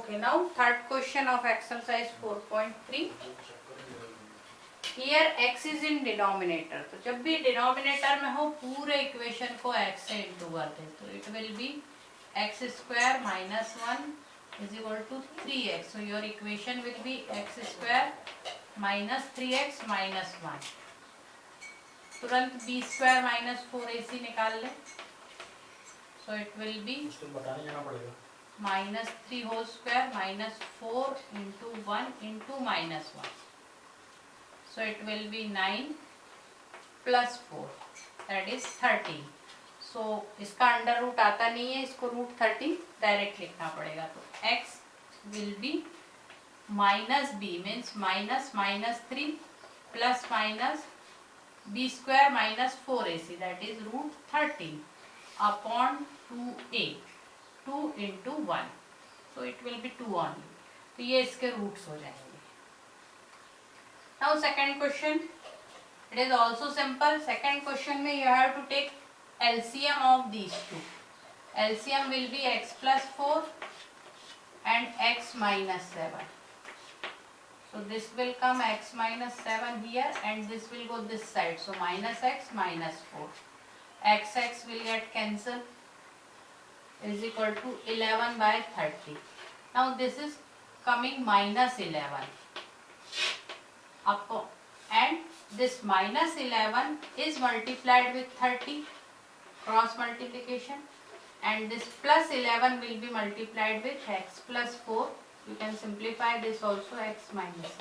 Okay, now third question of exercise 4.3. Here x is in denominator. तो जब भी denominator में हो पूरे equation को x से into कर दे तो it will be x square minus 1 is equal to 3x. So your equation will be x square minus 3x minus 1. तुरंत b square minus 4ac निकाल ले. So it will be बताने जाना पड़ेगा. minus 3 whole square minus 4 into 1 into minus 1. So it will be 9 plus 4, that is 13. So इसका under root आता नहीं है, इसको रूट 30 डायरेक्ट लिखना पड़ेगा. तो x will be minus b means minus minus 3 plus minus b square minus 4ac, that is root 13 upon 2a. 2 into 1. So it will be 2 only. तो ये इसके रूट्स हो जाएंगे. Now second question. It is also simple. Second question में you have to take LCM of these two. LCM will be x plus 4 and x minus 7. So this will come x minus 7 here and this will go this side. So minus x minus 4. X will get cancelled. Is equal to 11 by 30. Now this is coming minus 11 upon, and this minus 11 is multiplied with 30 cross multiplication, and this plus 11 will be multiplied with x plus 4. You can simplify this also, x minus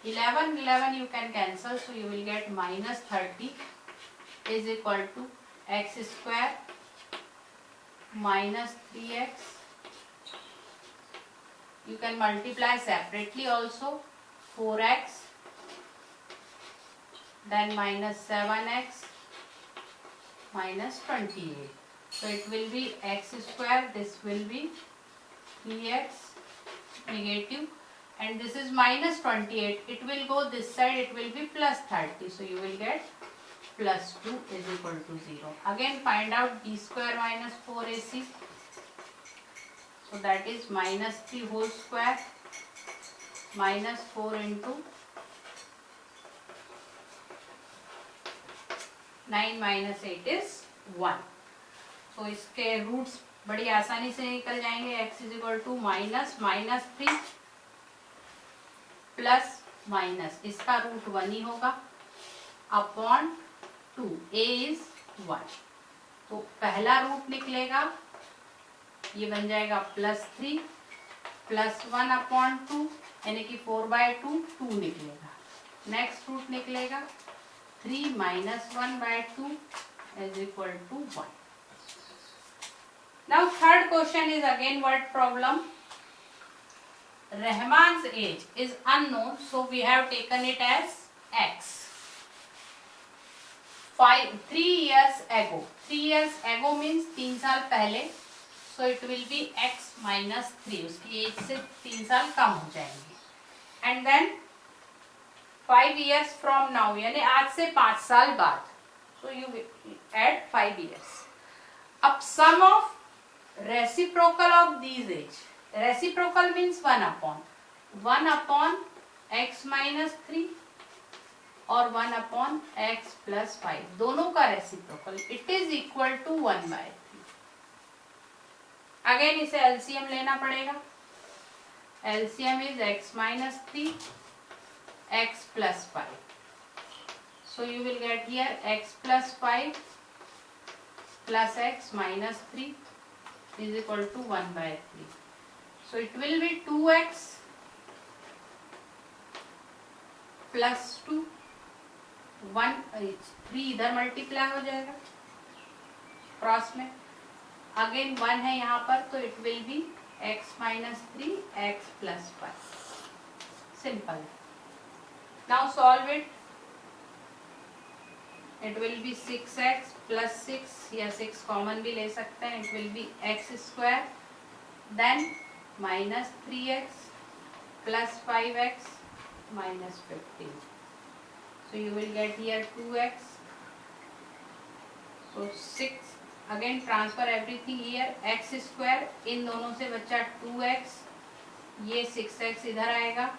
7. 11 you can cancel, so you will get minus 30 is equal to x square minus 3x. You can multiply separately also, 4x, then minus 7x minus 28. So it will be x square, this will be 3x negative, and this is minus 28. It will go this side, it will be plus 30. So you will get plus 2 is equal to 0. Again find out b square minus 4ac. So that is minus 3 whole square minus 4 into 9 minus 8 is 1. So इसके roots बड़ी आसानी से निकल जाएंगे. x is equal to minus minus 3 plus minus, इसका root 1 ही होगा, upon 2. a is 1. तो पहला रूट निकलेगा, ये बन जाएगा प्लस 3 प्लस 1 अपॉन 2, यानी कि 4/2 2 निकलेगा. नेक्स्ट रूट निकलेगा 3 minus 1/2 is equal to 1. Now third question is again word problem. Rahman's age is unknown, so we have taken it as x. 3 years ago. 3 years ago means 3 साल पहले. So it will be x minus 3. उसकी as से 3 साल कम हो जाएंगे. And then 5 years from now, यानी आज से 5 साल बाद. So you add 5 years. अब sum of reciprocal of these age. Reciprocal means 1 upon x minus 3 और 1 upon x plus 5. दोनों का reciprocal it is equal to 1/3. Again इसे एलसीएम लेना पड़ेगा. LCM is x minus 3 x plus 5. So you will get here x plus 5 plus x minus 3 is equal to 1/3. So it will be 2x plus 2. 3 इधर multiply हो जाएगा cross में. Again 1 है यहाँ पर, तो it will be x minus 3 x plus 5. Simple. Now solve it. It will B 6x plus 6, या 6 common भी ले सकते हैं. It will be x square then minus 3x plus 5x minus 15. So you will get here 2x. So 6. Again transfer everything here. X square इन दोनों से बचा 2x ये 6x इधर आएगा,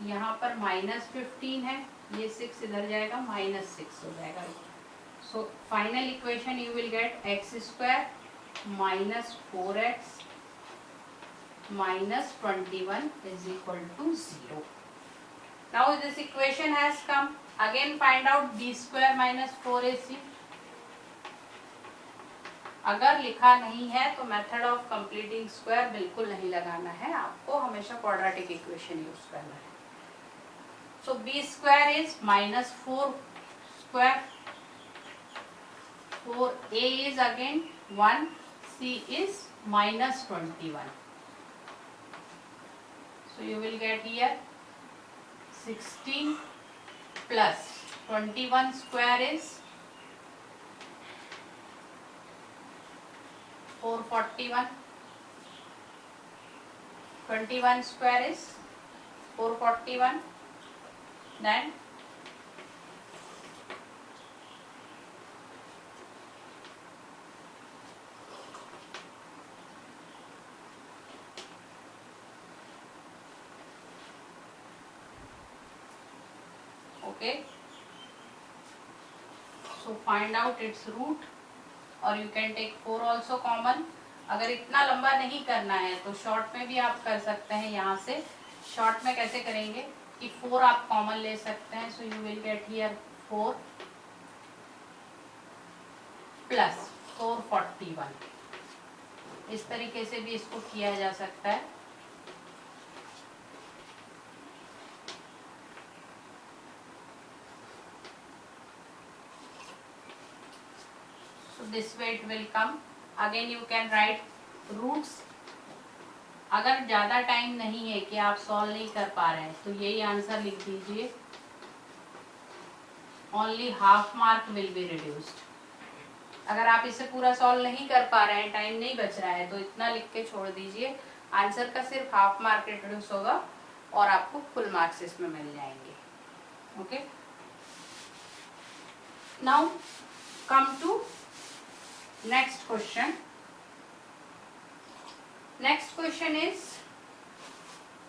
यहाँ पर -15 है, ये 6 इधर जाएगा, -6 हो जाएगा। So final equation you will get x² -4x -21 is equal to 0. Now this equation has come. Again find out b² - 4ac. अगर लिखा नहीं है तो मेथड ऑफ कंप्लीटिंग स्क्वायर बिल्कुल नहीं लगाना है, आपको हमेशा क्वाड्रेटिक इक्वेशन यूज करना है। सो b² is -4², 4a is again 1, c is -21. So you will get here 16 plus 21 square is 441. 21 square is 441. Then okay, so find out its root, और you can take 4 also common. अगर इतना लंबा नहीं करना है तो शॉर्ट में भी आप कर सकते हैं। यहाँ से शॉर्ट में कैसे करेंगे कि 4 आप कॉमन ले सकते हैं। So you will get here 4 plus 441, इस तरीके से भी इसको किया जा सकता है। This way it will come. Again you can write roots. अगर ज़्यादा टाइम नहीं है कि आप सॉल्व नहीं कर पा रहे हैं तो यही आंसर लिख दीजिए। Only half mark will be reduced. अगर आप इसे पूरा सॉल्व नहीं कर पा रहे हैं, टाइम नहीं बच रहा है, तो इतना लिख के छोड़ दीजिए। आंसर का सिर्फ हाफ मार्क रिड्यूस होगा और आपको फुल मार्क्स इसमें मिल जाएंगे। Okay, now come to next question. Next question is,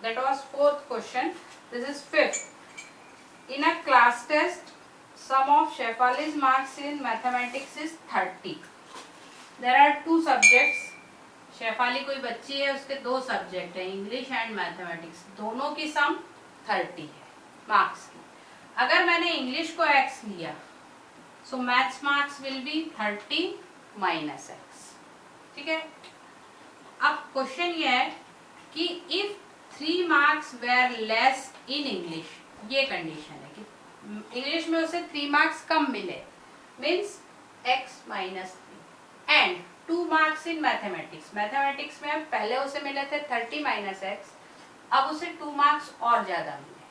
that was 4th question, this is 5th. In a class test, sum of Shefali's marks in mathematics is 30. There are 2 subjects. Shefali कोई बच्ची है, उसके 2 subject है, English and mathematics, दोनों की सम 30 है marks की। अगर मैंने इंग्लिश को x लिया, so maths marks will be 30 -x, ठीक है। अब क्वेश्चन ये है कि if 3 marks were less in English, ये कंडीशन है कि इंग्लिश में उसे 3 मार्क्स कम मिले, means x -3, and 2 marks in mathematics, mathematics में पहले उसे मिले थे 30 -x, अब उसे 2 मार्क्स और ज्यादा मिले,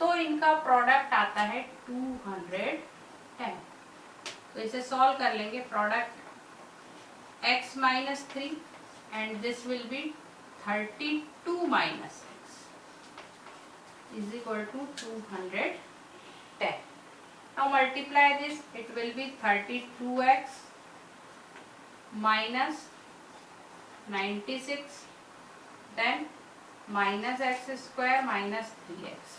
तो इनका प्रोडक्ट आता है 210। तो इसे सॉल्व कर लेंगे। Product x -3 and this will be 32 - x is equal to 210. Now multiply this, it will be 32x minus 96, then minus x² minus 3x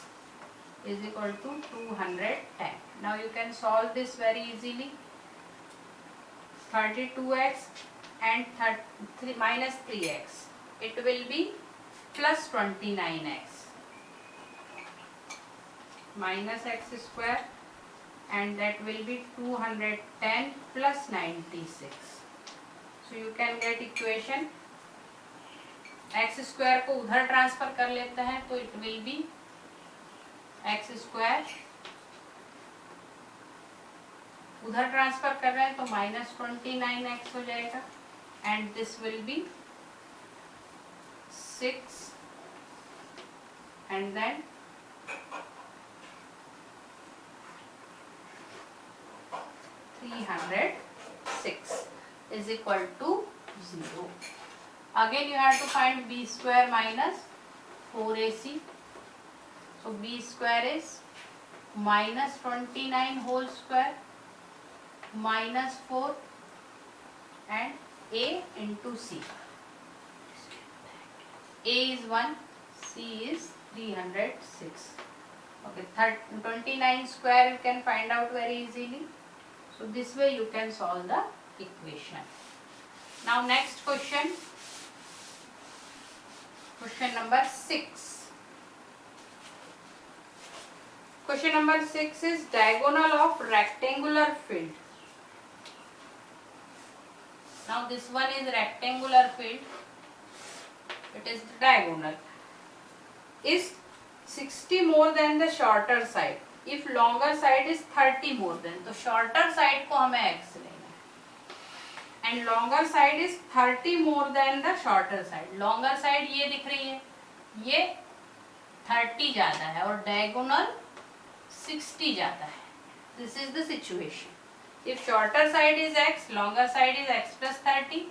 is equal to 210. Now you can solve this very easily. 32x and minus 3x, it will be plus 29x minus x² and that will be 210 plus 96. So you can get equation, x² को उधर transfer कर लेते हैं तो it will be x², उधर transfer कर रहे हैं तो -29x हो जाएगा, and this will be 6 and then 306 is equal to 0. Again you have to find b² minus 4ac. So b² is -29 whole square -4 and a into c. A is 1, C is 306. Okay, 29 square you can find out very easily. So this way you can solve the equation. Now next question. Question number 6. Question number 6 is diagonal of rectangular field. Now this one is rectangular field. It is the diagonal. Is 60 more than the shorter side. If longer side is 30 more than, तो shorter side को हमें x लेना है. And longer side is 30 more than the shorter side. Longer side ये दिख रही है, ये 30 ज्यादा है और diagonal 60 जाता है. This is the situation. If shorter side is x, longer side is x plus 30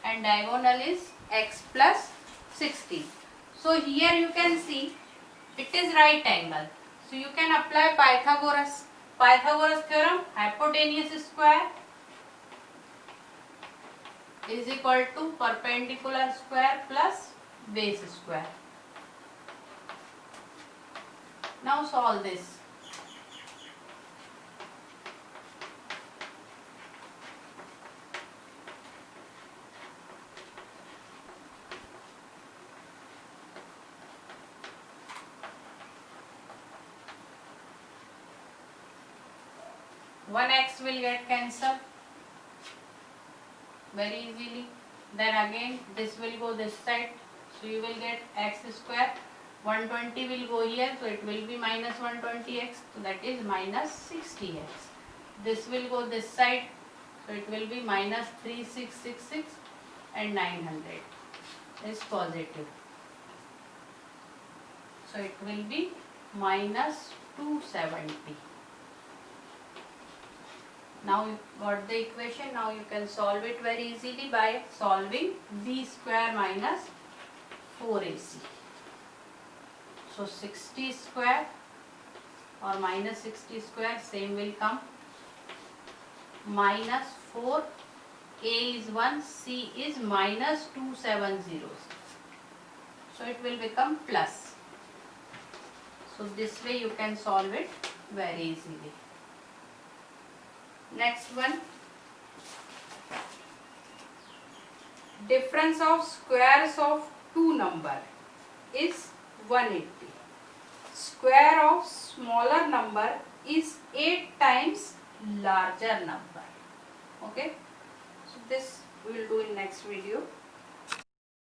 and diagonal is x plus 60. So here you can see it is right angle. So you can apply Pythagoras theorem. Hypotenuse square is equal to perpendicular square plus base square. Now solve this. One x will get cancelled very easily. Then again this will go this side. So you will get x square. 120 will go here. So it will be minus 120x. So that is minus 60x. This will go this side. So it will be minus 3666 and 900 is positive. So it will be minus 270. Now you got the equation. Now you can solve it very easily by solving b square minus 4ac. So 60 square or minus 60 square same will come. Minus 4, a is 1, c is minus 270. So it will become plus. So this way you can solve it very easily. Next one, difference of squares of two number is 180. Square of smaller number is 8 times larger number. Okay, so this we will do in next video.